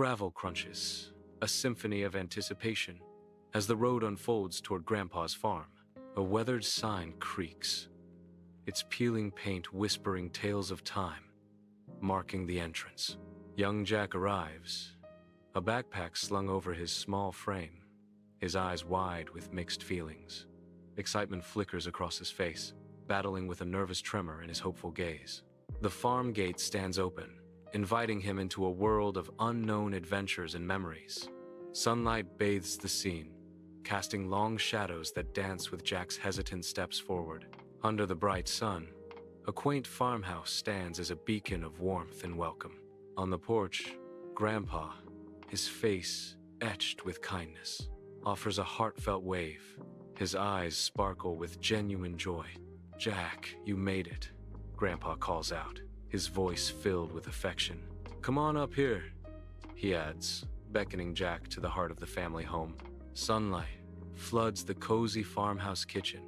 Gravel crunches, a symphony of anticipation. As the road unfolds toward Grandpa's farm, a weathered sign creaks, its peeling paint whispering tales of time, marking the entrance. Young Jack arrives, a backpack slung over his small frame, his eyes wide with mixed feelings. Excitement flickers across his face, battling with a nervous tremor in his hopeful gaze. The farm gate stands open, inviting him into a world of unknown adventures and memories. Sunlight bathes the scene, casting long shadows that dance with Jack's hesitant steps forward. Under the bright sun, a quaint farmhouse stands as a beacon of warmth and welcome. On the porch, Grandpa, his face etched with kindness, offers a heartfelt wave. His eyes sparkle with genuine joy. "Jack, you made it," Grandpa calls out, his voice filled with affection. "Come on up here," he adds, beckoning Jack to the heart of the family home. Sunlight floods the cozy farmhouse kitchen,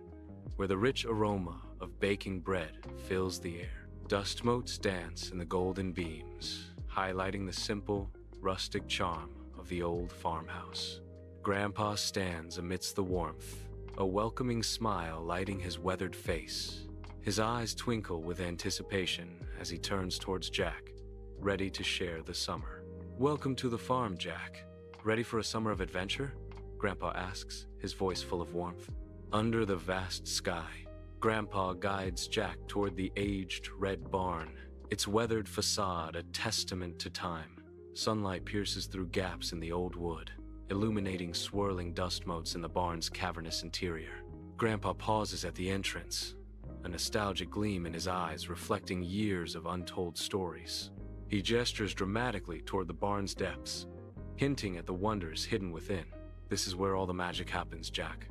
where the rich aroma of baking bread fills the air. Dust motes dance in the golden beams, highlighting the simple, rustic charm of the old farmhouse. Grandpa stands amidst the warmth, a welcoming smile lighting his weathered face. His eyes twinkle with anticipation as he turns towards Jack, ready to share the summer. "Welcome to the farm, Jack. Ready for a summer of adventure?" Grandpa asks, his voice full of warmth. Under the vast sky, Grandpa guides Jack toward the aged red barn, its weathered facade a testament to time. Sunlight pierces through gaps in the old wood, illuminating swirling dust motes in the barn's cavernous interior. Grandpa pauses at the entrance, a nostalgic gleam in his eyes reflecting years of untold stories. He gestures dramatically toward the barn's depths, hinting at the wonders hidden within. "This is where all the magic happens, Jack,"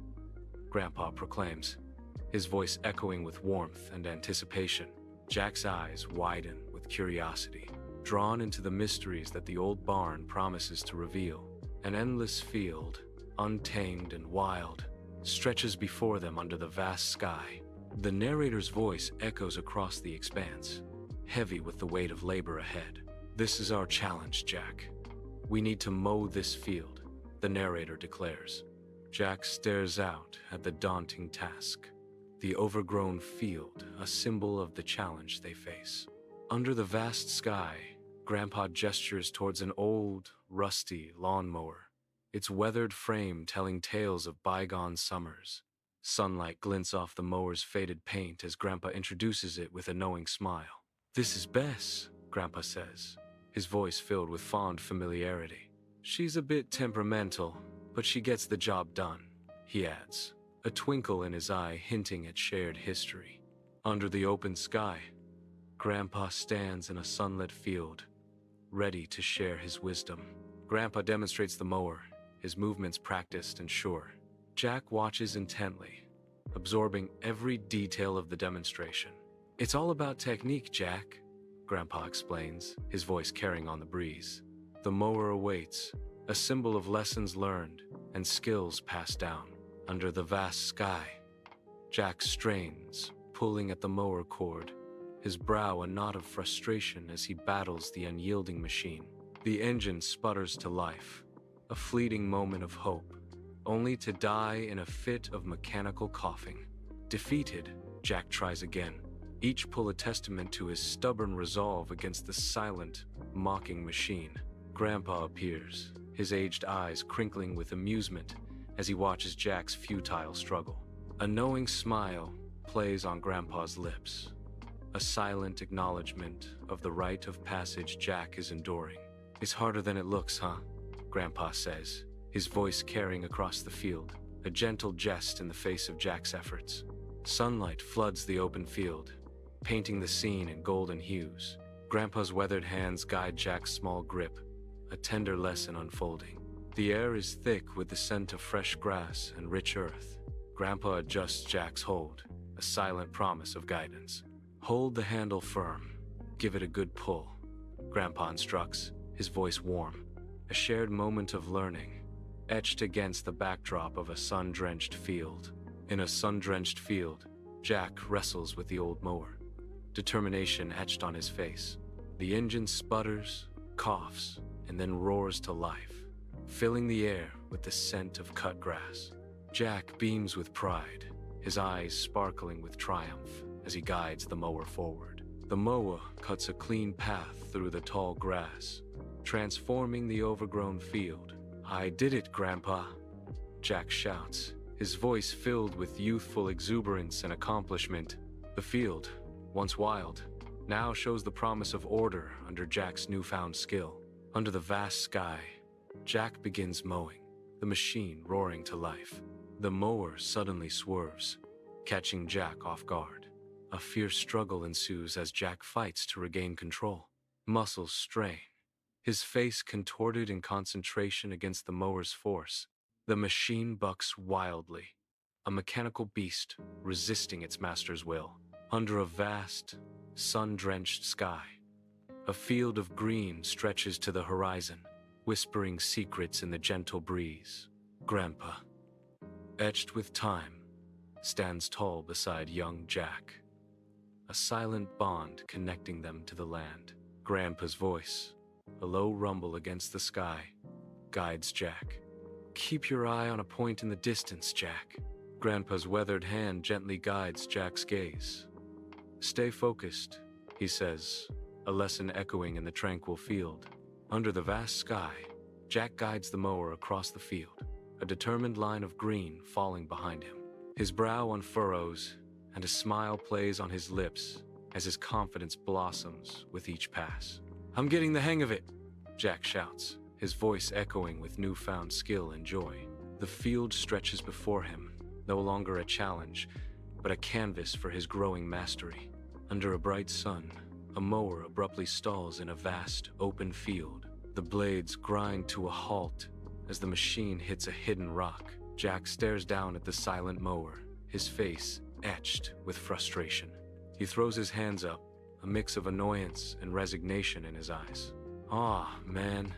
Grandpa proclaims, his voice echoing with warmth and anticipation. Jack's eyes widen with curiosity, drawn into the mysteries that the old barn promises to reveal. An endless field, untamed and wild, stretches before them under the vast sky. The narrator's voice echoes across the expanse, heavy with the weight of labor ahead. "This is our challenge, Jack. We need to mow this field," the narrator declares. Jack stares out at the daunting task, the overgrown field, a symbol of the challenge they face. Under the vast sky, Grandpa gestures towards an old, rusty lawnmower, its weathered frame telling tales of bygone summers. Sunlight glints off the mower's faded paint as Grandpa introduces it with a knowing smile. "This is Bess," Grandpa says, his voice filled with fond familiarity. "She's a bit temperamental, but she gets the job done," he adds, a twinkle in his eye hinting at shared history. Under the open sky, Grandpa stands in a sunlit field, ready to share his wisdom. Grandpa demonstrates the mower, his movements practiced and sure. Jack watches intently, absorbing every detail of the demonstration. "It's all about technique, Jack," Grandpa explains, his voice carrying on the breeze. The mower awaits, a symbol of lessons learned and skills passed down. Under the vast sky, Jack strains, pulling at the mower cord, his brow a knot of frustration as he battles the unyielding machine. The engine sputters to life, a fleeting moment of hope, only to die in a fit of mechanical coughing. Defeated, Jack tries again, each pull a testament to his stubborn resolve against the silent, mocking machine. Grandpa appears, his aged eyes crinkling with amusement as he watches Jack's futile struggle. A knowing smile plays on Grandpa's lips, a silent acknowledgement of the rite of passage Jack is enduring. "It's harder than it looks, huh?" Grandpa says, his voice carrying across the field, a gentle jest in the face of Jack's efforts. Sunlight floods the open field, painting the scene in golden hues. Grandpa's weathered hands guide Jack's small grip, a tender lesson unfolding. The air is thick with the scent of fresh grass and rich earth. Grandpa adjusts Jack's hold, a silent promise of guidance. "Hold the handle firm. Give it a good pull," Grandpa instructs, his voice warm. A shared moment of learning, etched against the backdrop of a sun-drenched field. In a sun-drenched field, Jack wrestles with the old mower, determination etched on his face. The engine sputters, coughs, and then roars to life, filling the air with the scent of cut grass. Jack beams with pride, his eyes sparkling with triumph as he guides the mower forward. The mower cuts a clean path through the tall grass, transforming the overgrown field. "I did it, Grandpa," Jack shouts, his voice filled with youthful exuberance and accomplishment. The field, once wild, now shows the promise of order under Jack's newfound skill. Under the vast sky, Jack begins mowing, the machine roaring to life. The mower suddenly swerves, catching Jack off guard. A fierce struggle ensues as Jack fights to regain control. Muscles strain, his face contorted in concentration against the mower's force. The machine bucks wildly, a mechanical beast resisting its master's will. Under a vast, sun-drenched sky, a field of green stretches to the horizon, whispering secrets in the gentle breeze. Grandpa, etched with time, stands tall beside young Jack, a silent bond connecting them to the land. Grandpa's voice, a low rumble against the sky, guides Jack. "Keep your eye on a point in the distance, Jack." Grandpa's weathered hand gently guides Jack's gaze. "Stay focused," he says, a lesson echoing in the tranquil field. Under the vast sky, Jack guides the mower across the field, a determined line of green falling behind him. His brow unfurrows, and a smile plays on his lips as his confidence blossoms with each pass. "I'm getting the hang of it," Jack shouts, his voice echoing with newfound skill and joy. The field stretches before him, no longer a challenge, but a canvas for his growing mastery. Under a bright sun, a mower abruptly stalls in a vast, open field. The blades grind to a halt as the machine hits a hidden rock. Jack stares down at the silent mower, his face etched with frustration. He throws his hands up, a mix of annoyance and resignation in his eyes. "Aw, man,"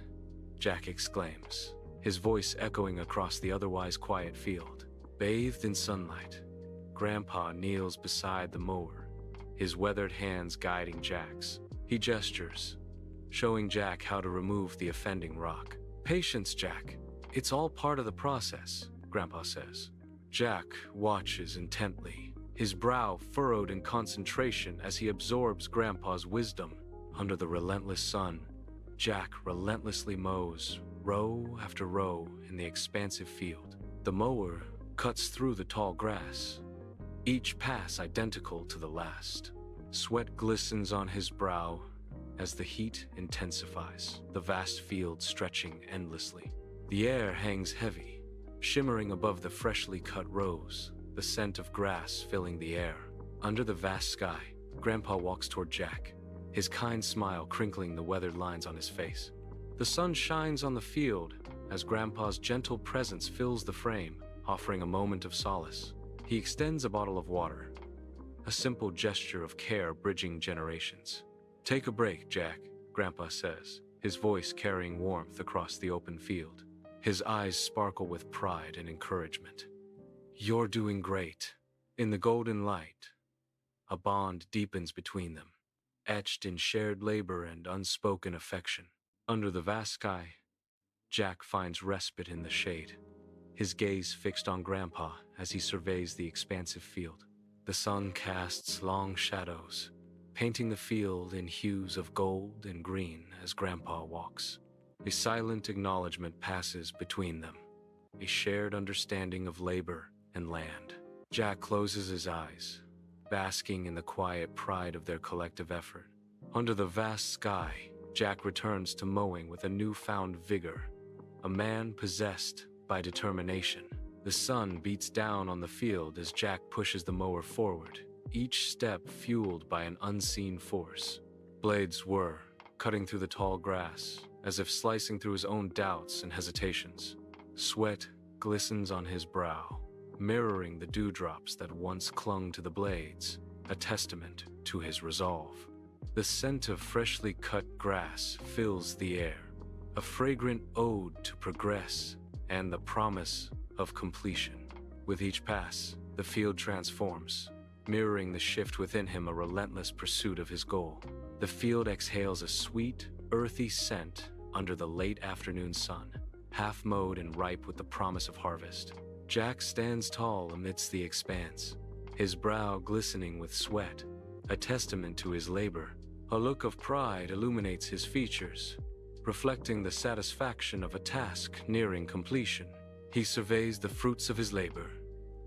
Jack exclaims, his voice echoing across the otherwise quiet field. Bathed in sunlight, Grandpa kneels beside the mower, his weathered hands guiding Jack's. He gestures, showing Jack how to remove the offending rock. "Patience, Jack. It's all part of the process," Grandpa says. Jack watches intently, his brow furrowed in concentration as he absorbs Grandpa's wisdom. Under the relentless sun, Jack relentlessly mows, row after row in the expansive field. The mower cuts through the tall grass, each pass identical to the last. Sweat glistens on his brow as the heat intensifies, the vast field stretching endlessly. The air hangs heavy, shimmering above the freshly cut rows, the scent of grass filling the air. Under the vast sky, Grandpa walks toward Jack, his kind smile crinkling the weathered lines on his face. The sun shines on the field as Grandpa's gentle presence fills the frame, offering a moment of solace. He extends a bottle of water, a simple gesture of care bridging generations. "Take a break, Jack," Grandpa says, his voice carrying warmth across the open field. His eyes sparkle with pride and encouragement. "You're doing great." In the golden light, a bond deepens between them, etched in shared labor and unspoken affection. Under the vast sky, Jack finds respite in the shade, his gaze fixed on Grandpa as he surveys the expansive field. The sun casts long shadows, painting the field in hues of gold and green as Grandpa walks. A silent acknowledgement passes between them, a shared understanding of labor and land. Jack closes his eyes, basking in the quiet pride of their collective effort. Under the vast sky, Jack returns to mowing with a newfound vigor, a man possessed by determination. The sun beats down on the field as Jack pushes the mower forward, each step fueled by an unseen force. Blades whir, cutting through the tall grass, as if slicing through his own doubts and hesitations. Sweat glistens on his brow, mirroring the dewdrops that once clung to the blades, a testament to his resolve. The scent of freshly cut grass fills the air, a fragrant ode to progress and the promise of completion. With each pass, the field transforms, mirroring the shift within him, a relentless pursuit of his goal. The field exhales a sweet, earthy scent under the late afternoon sun, half mowed and ripe with the promise of harvest. Jack stands tall amidst the expanse, his brow glistening with sweat, a testament to his labor. A look of pride illuminates his features, reflecting the satisfaction of a task nearing completion. He surveys the fruits of his labor,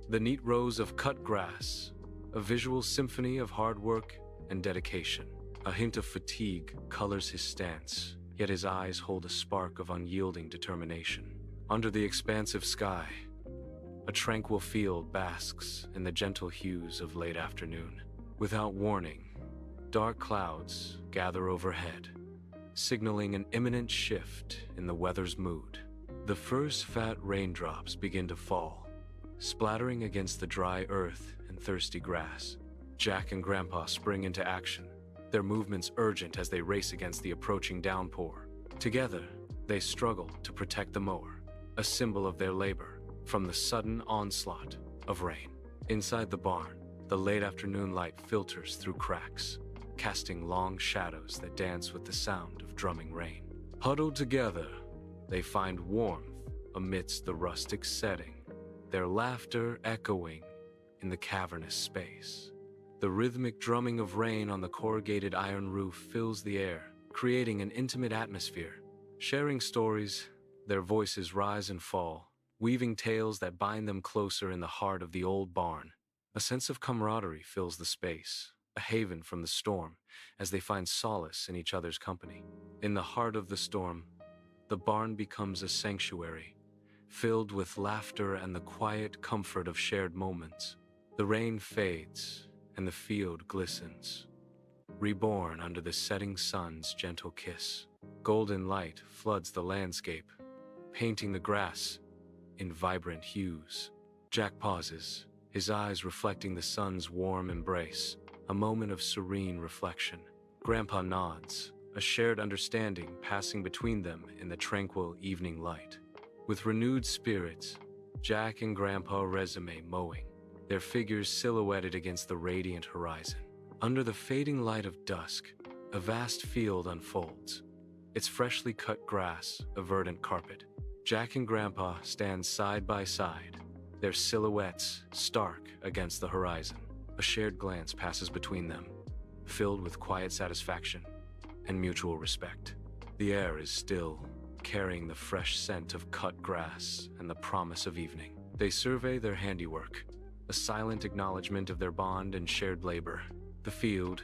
the neat rows of cut grass, a visual symphony of hard work and dedication. A hint of fatigue colors his stance, yet his eyes hold a spark of unyielding determination. Under the expansive sky, a tranquil field basks in the gentle hues of late afternoon. Without warning, dark clouds gather overhead, signaling an imminent shift in the weather's mood. The first fat raindrops begin to fall, splattering against the dry earth and thirsty grass. Jack and Grandpa spring into action, their movements urgent as they race against the approaching downpour. Together, they struggle to protect the mower, a symbol of their labor, from the sudden onslaught of rain. Inside the barn, the late afternoon light filters through cracks, casting long shadows that dance with the sound of drumming rain. Huddled together, they find warmth amidst the rustic setting, their laughter echoing in the cavernous space. The rhythmic drumming of rain on the corrugated iron roof fills the air, creating an intimate atmosphere. Sharing stories, their voices rise and fall, weaving tales that bind them closer in the heart of the old barn. A sense of camaraderie fills the space, a haven from the storm, as they find solace in each other's company. In the heart of the storm, the barn becomes a sanctuary, filled with laughter and the quiet comfort of shared moments. The rain fades, and the field glistens, reborn under the setting sun's gentle kiss. Golden light floods the landscape, painting the grass in vibrant hues. Jack pauses, his eyes reflecting the sun's warm embrace, a moment of serene reflection. Grandpa nods, a shared understanding passing between them in the tranquil evening light. With renewed spirits, Jack and Grandpa resume mowing, their figures silhouetted against the radiant horizon. Under the fading light of dusk, a vast field unfolds, its freshly cut grass a verdant carpet. Jack and Grandpa stand side by side, their silhouettes stark against the horizon. A shared glance passes between them, filled with quiet satisfaction and mutual respect. The air is still, carrying the fresh scent of cut grass and the promise of evening. They survey their handiwork, a silent acknowledgement of their bond and shared labor. The field,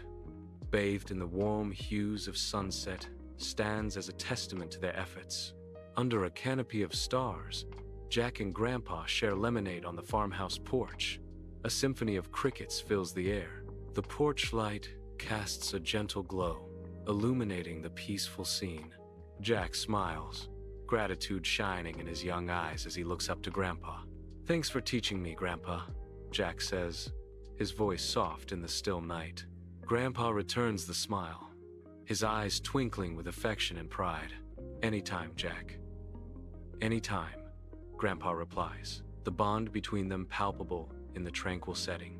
bathed in the warm hues of sunset, stands as a testament to their efforts. Under a canopy of stars, Jack and Grandpa share lemonade on the farmhouse porch. A symphony of crickets fills the air. The porch light casts a gentle glow, illuminating the peaceful scene. Jack smiles, gratitude shining in his young eyes as he looks up to Grandpa. "Thanks for teaching me, Grandpa," Jack says, his voice soft in the still night. Grandpa returns the smile, his eyes twinkling with affection and pride. "Anytime, Jack." "Anytime," Grandpa replies, the bond between them palpable in the tranquil setting.